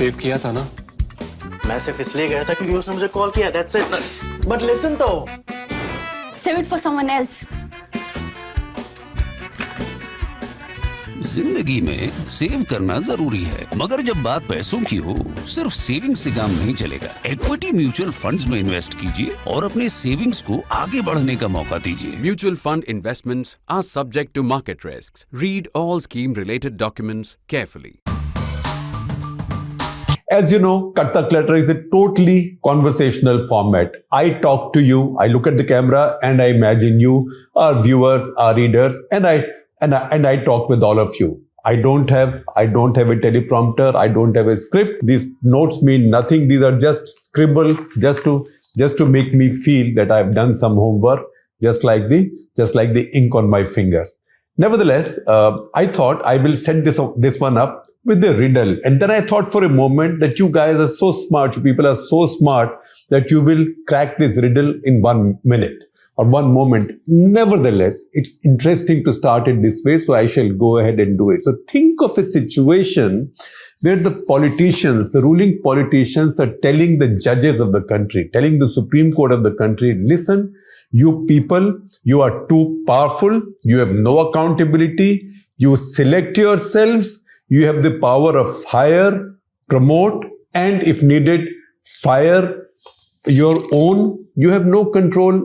Save किया था ना? मैं सिर्फ इसलिए गया था क्योंकि उसने मुझे कॉल किया, that's it. But listen तो. Save it for someone else. जिंदगी में सेव करना जरूरी है, मगर जब बात पैसों की हो, सिर्फ सेविंग से काम नहीं चलेगा। इक्विटी म्यूचुअल फंड्स में इन्वेस्ट कीजिए और अपने सेविंग्स को आगे बढ़ने का मौका दीजिए। Mutual fund investments are subject to market risks. Read all scheme-related documents carefully. As you know, Clutter is a totally conversational format. I talk to you, I look at the camera, and I imagine you, our viewers, our readers, and I talk with all of you. I don't have a teleprompter. I don't have a script. These notes mean nothing. These are just scribbles, just to make me feel that I've done some homework, just like the ink on my fingers. Nevertheless, I thought I will set this one up with a riddle. And then I thought for a moment that you guys are so smart, you people are so smart that you will crack this riddle in 1 minute or 1 moment. Nevertheless, it's interesting to start it this way, so I shall go ahead and do it. So think of a situation where the politicians, the ruling politicians, are telling the judges of the country, telling the Supreme Court of the country, listen, you people, you are too powerful, you have no accountability, you select yourselves, you have the power of hire, promote, and if needed, fire your own. You have no control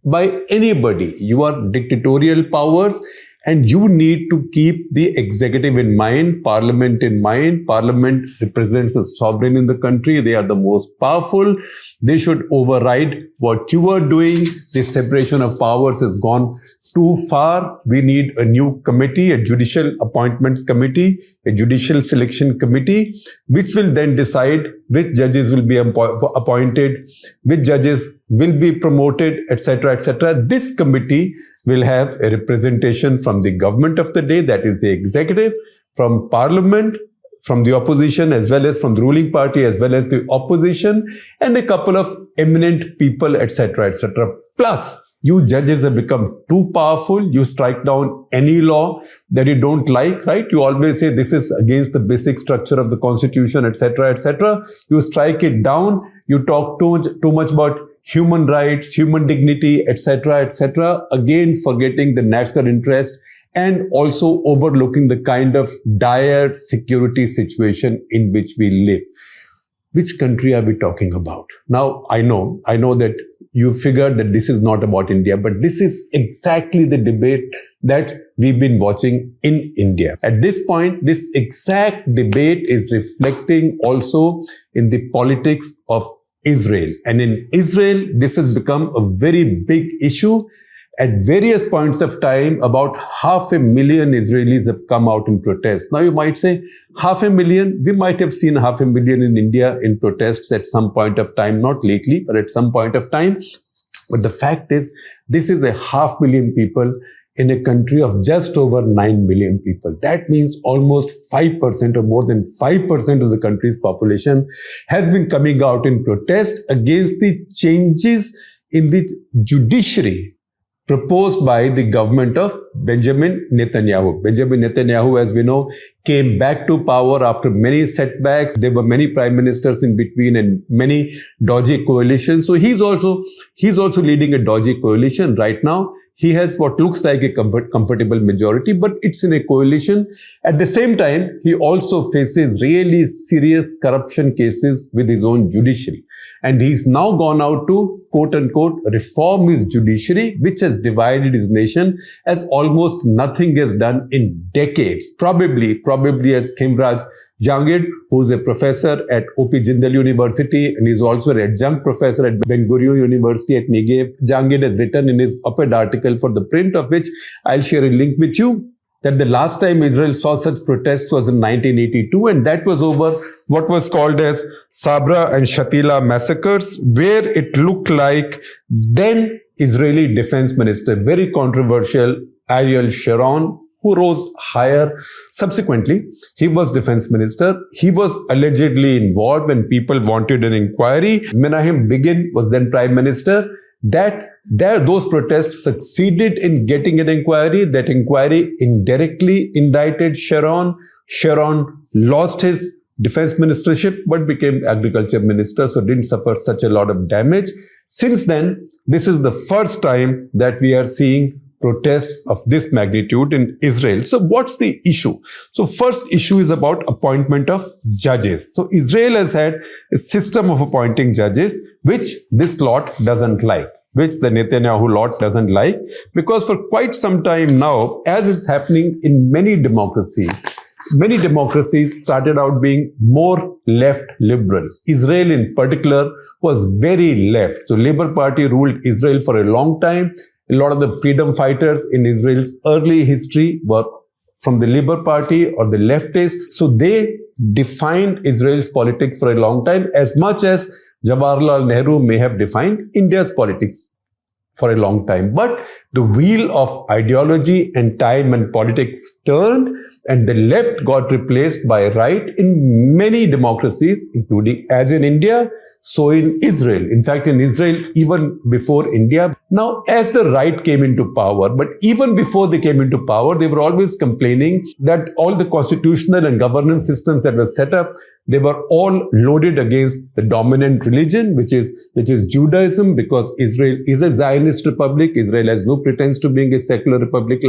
by anybody. You are dictatorial powers, and you need to keep the executive in mind, parliament in mind. Parliament represents the sovereign in the country. They are the most powerful. They should override what you are doing. This separation of powers has gone too far. We need a new committee, a judicial appointments committee, a judicial selection committee, which will then decide which judges will be appointed, which judges will be promoted, etc., etc. This committee will have a representation from the government of the day, that is the executive, from parliament, from the opposition, as well as from the ruling party, as well as the opposition, and a couple of eminent people, etc., etc. Plus, you judges have become too powerful. You strike down any law that you don't like, right? You always say this is against the basic structure of the constitution, etc., etc. You strike it down. You talk too much about human rights, human dignity, etc., etc. Again, forgetting the national interest and also overlooking the kind of dire security situation in which we live. Which country are we talking about? Now, I know that you figured that this is not about India, but this is exactly the debate that we've been watching in India. At this point, this exact debate is reflecting also in the politics of Israel. And in Israel, this has become a very big issue. At various points of time, about 500,000 Israelis have come out in protest. Now you might say, 500,000, we might have seen 500,000 in India in protests at some point of time, not lately, but at some point of time. But the fact is, this is 500,000 people in a country of just over 9 million people. That means almost 5% or more than 5% of the country's population has been coming out in protest against the changes in the judiciary proposed by the government of Benjamin Netanyahu. Benjamin Netanyahu, as we know, came back to power after many setbacks. There were many prime ministers in between and many dodgy coalitions. So he's also leading a dodgy coalition right now. He has what looks like a comfortable majority, but it's in a coalition. At the same time, he also faces really serious corruption cases with his own judiciary. And he's now gone out to, quote unquote, reform his judiciary, which has divided his nation as almost nothing has done in decades. Probably as Khimraj Jangid, who's a professor at O.P. Jindal University and is also an adjunct professor at Ben Gurion University at Negev. Jangid has written in his op-ed article for ThePrint, of which I'll share a link with you, that the last time Israel saw such protests was in 1982, and that was over what was called as Sabra and Shatila massacres, where it looked like then Israeli defense minister, very controversial, Ariel Sharon, who rose higher. Subsequently, he was defense minister. He was allegedly involved when people wanted an inquiry. Menachem Begin was then prime minister. Those protests succeeded in getting an inquiry. That inquiry indirectly indicted Sharon. Sharon lost his defense ministership, but became agriculture minister, so didn't suffer such a lot of damage. Since then, this is the first time that we are seeing protests of this magnitude in Israel. So what's the issue? So first issue is about appointment of judges. So Israel has had a system of appointing judges, which this lot doesn't like, which the Netanyahu lot doesn't like, because for quite some time now, as is happening in many democracies started out being more left liberal. Israel in particular was very left. So Labour Party ruled Israel for a long time. A lot of the freedom fighters in Israel's early history were from the Labour Party or the leftists. So they defined Israel's politics for a long time, as much as Jawaharlal Nehru may have defined India's politics for a long time. But the wheel of ideology and time and politics turned, and the left got replaced by right in many democracies, including as in India, so in Israel. In fact, in Israel, even before India. Now, as the right came into power, but even before they came into power, they were always complaining that all the constitutional and governance systems that were set up, they were all loaded against the dominant religion, which is Judaism, because Israel is a Zionist republic. Israel has no pretense to being a secular republic,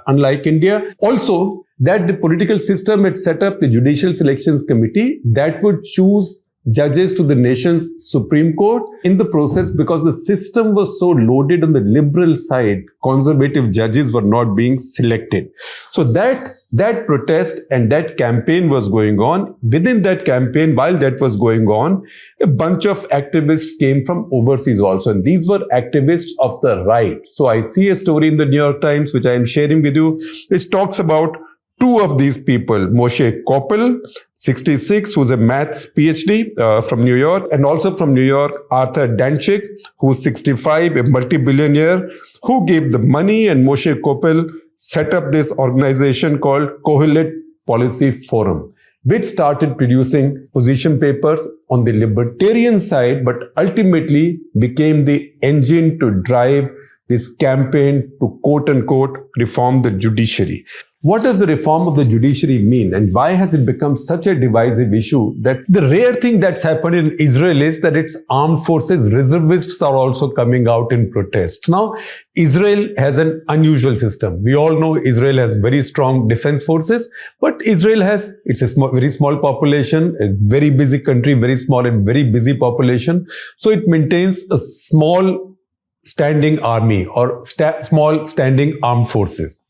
unlike India. Also, that the political system had set up the Judicial Selections Committee that would choose judges to the nation's Supreme Court. In the process, because the system was so loaded on the liberal side, conservative judges were not being selected. So that protest and that campaign was going on. Within that campaign, while that was going on, a bunch of activists came from overseas also. And these were activists of the right. So I see a story in the New York Times, which I am sharing with you, which talks about two of these people, Moshe Koppel, 66, who's a maths PhD from New York, and also from New York, Arthur Danchik, who's 65, a multi-billionaire, who gave the money, and Moshe Koppel set up this organization called Kohelet Policy Forum, which started producing position papers on the libertarian side, but ultimately became the engine to drive this campaign to quote-unquote reform the judiciary. What does the reform of the judiciary mean, and why has it become such a divisive issue? That the rare thing that's happened in Israel is that its armed forces reservists are also coming out in protest. Now, Israel has an unusual system. We all know Israel has very strong defense forces, but Israel it's a very small population, a very busy country, very small and very busy population. So it maintains a small standing army or small standing armed forces.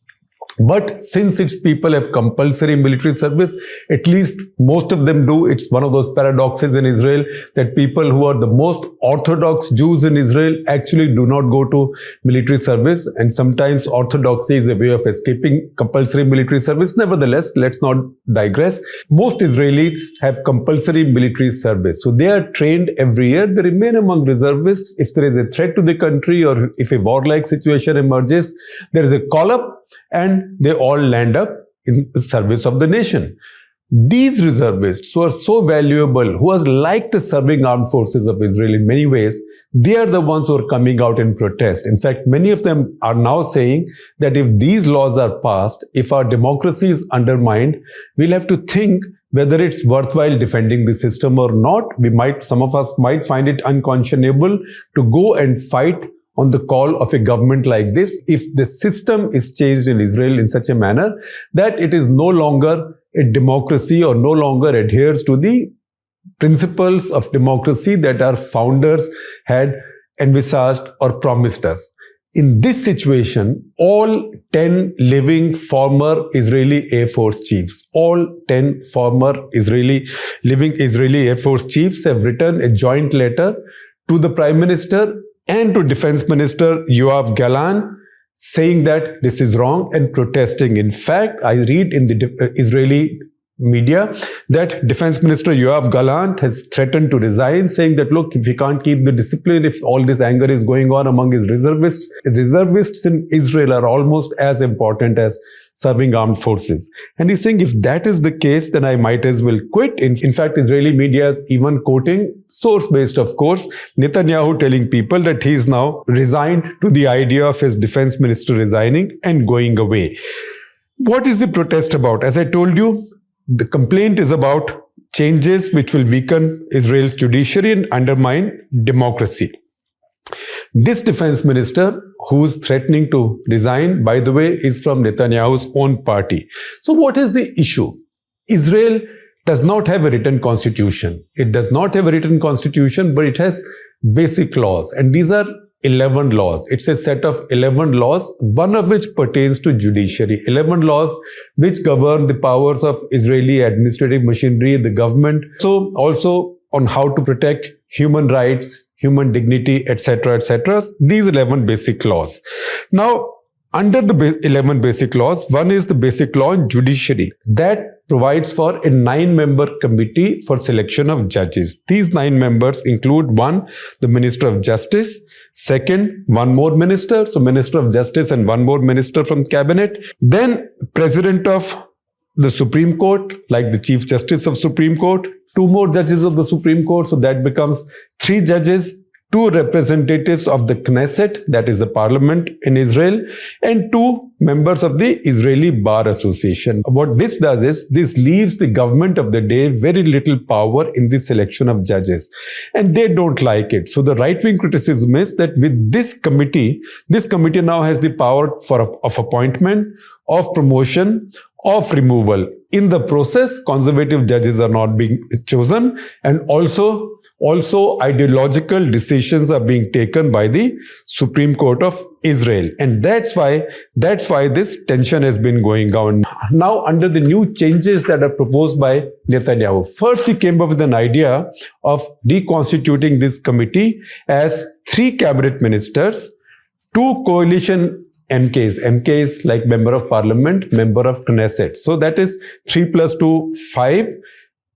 But since its people have compulsory military service, at least most of them do. It's one of those paradoxes in Israel that people who are the most orthodox Jews in Israel actually do not go to military service. And sometimes orthodoxy is a way of escaping compulsory military service. Nevertheless, let's not digress. Most Israelis have compulsory military service. So they are trained every year. They remain among reservists. If there is a threat to the country or if a warlike situation emerges, there is a call-up, and they all land up in the service of the nation. These reservists who are so valuable, who are like the serving armed forces of Israel in many ways, they are the ones who are coming out in protest. In fact, many of them are now saying that if these laws are passed, if our democracy is undermined, we'll have to think whether it's worthwhile defending the system or not. Some of us might find it unconscionable to go and fight on the call of a government like this, if the system is changed in Israel in such a manner that it is no longer a democracy or no longer adheres to the principles of democracy that our founders had envisaged or promised us. In this situation, all 10 living former Israeli Air Force chiefs, all 10 former living Israeli Air Force chiefs have written a joint letter to the Prime Minister and to Defense Minister Yoav Gallant, saying that this is wrong and protesting. In fact, I read in the Israeli media that Defense Minister Yoav Gallant has threatened to resign, saying that, look, if he can't keep the discipline, if all this anger is going on among his reservists in Israel are almost as important as serving armed forces. And he's saying, if that is the case, then I might as well quit. In fact, Israeli media is even quoting, source-based of course, Netanyahu telling people that he is now resigned to the idea of his defense minister resigning and going away. What is the protest about? As I told you, the complaint is about changes which will weaken Israel's judiciary and undermine democracy. This defense minister, who's threatening to resign, by the way, is from Netanyahu's own party. So what is the issue? Israel does not have a written constitution. It does not have a written constitution, but it has basic laws. And these are 11 laws. It's a set of 11 laws, one of which pertains to judiciary. 11 laws which govern the powers of Israeli administrative machinery, the government. So also on how to protect human rights, human dignity, etc., etc. These 11 basic laws. Now, under the 11 basic laws, one is the basic law on judiciary that provides for a 9-member committee for selection of judges. These 9 members include 1, the Minister of Justice, 2nd, 1 more minister, so Minister of Justice and 1 more minister from cabinet, then President of the Supreme Court, like the Chief Justice of Supreme Court, 2 more judges of the Supreme Court, so that becomes 3 judges, 2 representatives of the Knesset, that is the parliament in Israel, and 2 members of the Israeli Bar Association. What this does is, this leaves the government of the day very little power in the selection of judges. And they don't like it. So the right-wing criticism is that with this committee now has the power of appointment, of promotion, of removal. In the process, conservative judges are not being chosen, and also ideological decisions are being taken by the Supreme Court of Israel. And that's why this tension has been going on. Now, under the new changes that are proposed by Netanyahu, first he came up with an idea of reconstituting this committee as 3 cabinet ministers, 2 coalition MKs like Member of Parliament, Member of Knesset. So that is 3 plus 2, 5.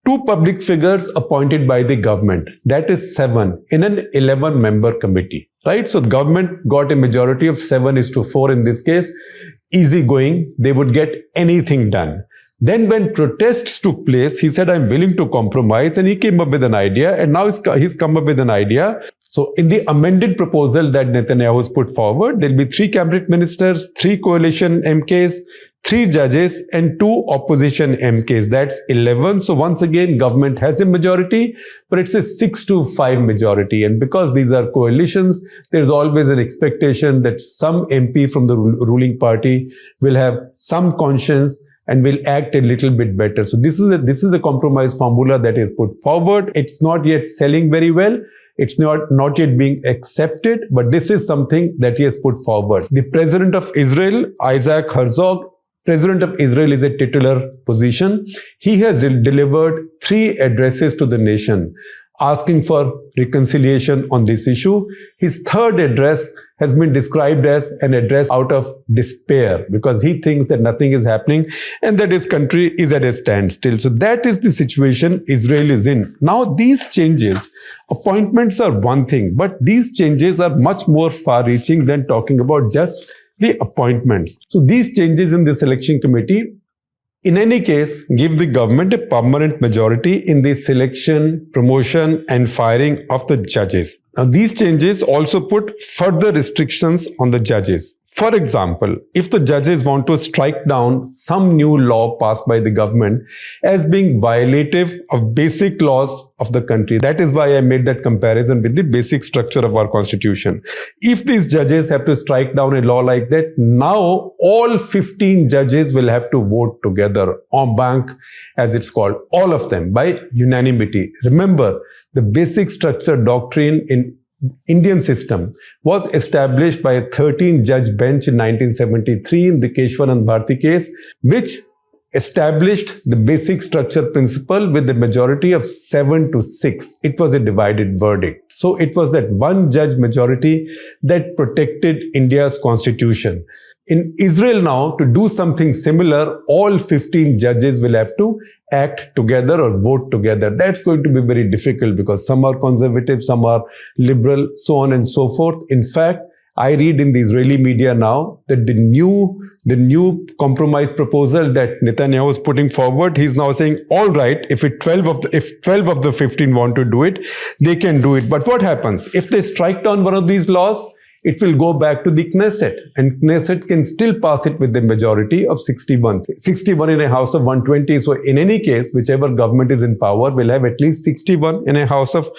2 public figures appointed by the government. That is 7 in an 11-member committee, right? So the government got a majority of 7:4 in this case. Easy going. They would get anything done. Then when protests took place, he said, I'm willing to compromise, and he came up with an idea, and now he's come up with an idea. So in the amended proposal that Netanyahu has put forward, there'll be 3 cabinet ministers, 3 coalition MKs, 3 judges, and 2 opposition MKs. That's 11. So once again, government has a majority, but it's a 6-5 majority. And because these are coalitions, there's always an expectation that some MP from the ruling party will have some conscience and will act a little bit better. So this is a compromise formula that is put forward. It's not yet selling very well. It's not yet being accepted, but this is something that he has put forward. The President of Israel, Isaac Herzog, President of Israel is a titular position. He has delivered 3 addresses to the nation, asking for reconciliation on this issue. His 3rd address has been described as an address out of despair, because he thinks that nothing is happening and that his country is at a standstill. So that is the situation Israel is in. Now these changes, appointments are one thing, but these changes are much more far-reaching than talking about just the appointments. So these changes in the selection committee, in any case, give the government a permanent majority in the selection, promotion, and firing of the judges. Now, these changes also put further restrictions on the judges. For example, if the judges want to strike down some new law passed by the government as being violative of basic laws of the country, that is why I made that comparison with the basic structure of our constitution. If these judges have to strike down a law like that, now all 15 judges will have to vote together, en banc as it's called, all of them by unanimity. Remember, the basic structure doctrine in Indian system was established by a 13-judge bench in 1973 in the Keshwanand Bharti case, which established the basic structure principle with a majority of 7-6. It was a divided verdict. So it was that one judge majority that protected India's constitution. In Israel now, to do something similar, all 15 judges will have to act together or vote together. That's going to be very difficult because some are conservative, some are liberal, so on and so forth. In fact, I read in the Israeli media now that the new compromise proposal that Netanyahu is putting forward, he's now saying, all right, if 12 of the 15 want to do it, they can do it. But what happens? If they strike down one of these laws, it will go back to the Knesset, and Knesset can still pass it with the majority of 61. 61 in a house of 120. So in any case, whichever government is in power will have at least 61 in a house of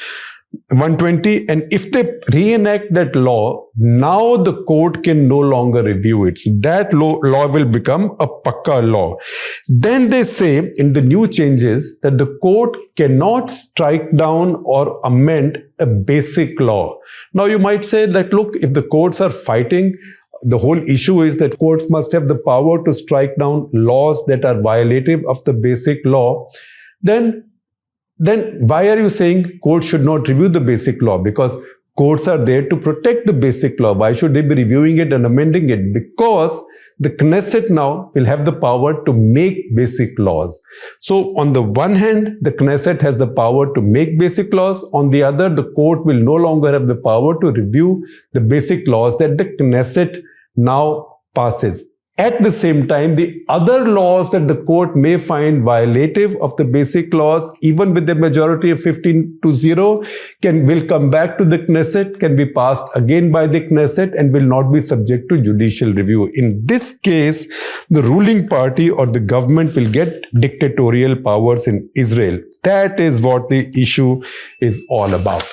120. And if they reenact that law, now the court can no longer review it. So that law will become a pakka law. Then they say in the new changes that the court cannot strike down or amend a basic law. Now you might say that, look, if the courts are fighting, the whole issue is that courts must have the power to strike down laws that are violative of the basic law. Then why are you saying courts should not review the basic law? Because courts are there to protect the basic law. Why should they be reviewing it and amending it? Because the Knesset now will have the power to make basic laws. So on the one hand, the Knesset has the power to make basic laws. On the other, the court will no longer have the power to review the basic laws that the Knesset now passes. At the same time, the other laws that the court may find violative of the basic laws, even with the majority of 15-0, will come back to the Knesset, can be passed again by the Knesset, and will not be subject to judicial review. In this case, the ruling party or the government will get dictatorial powers in Israel. That is what the issue is all about.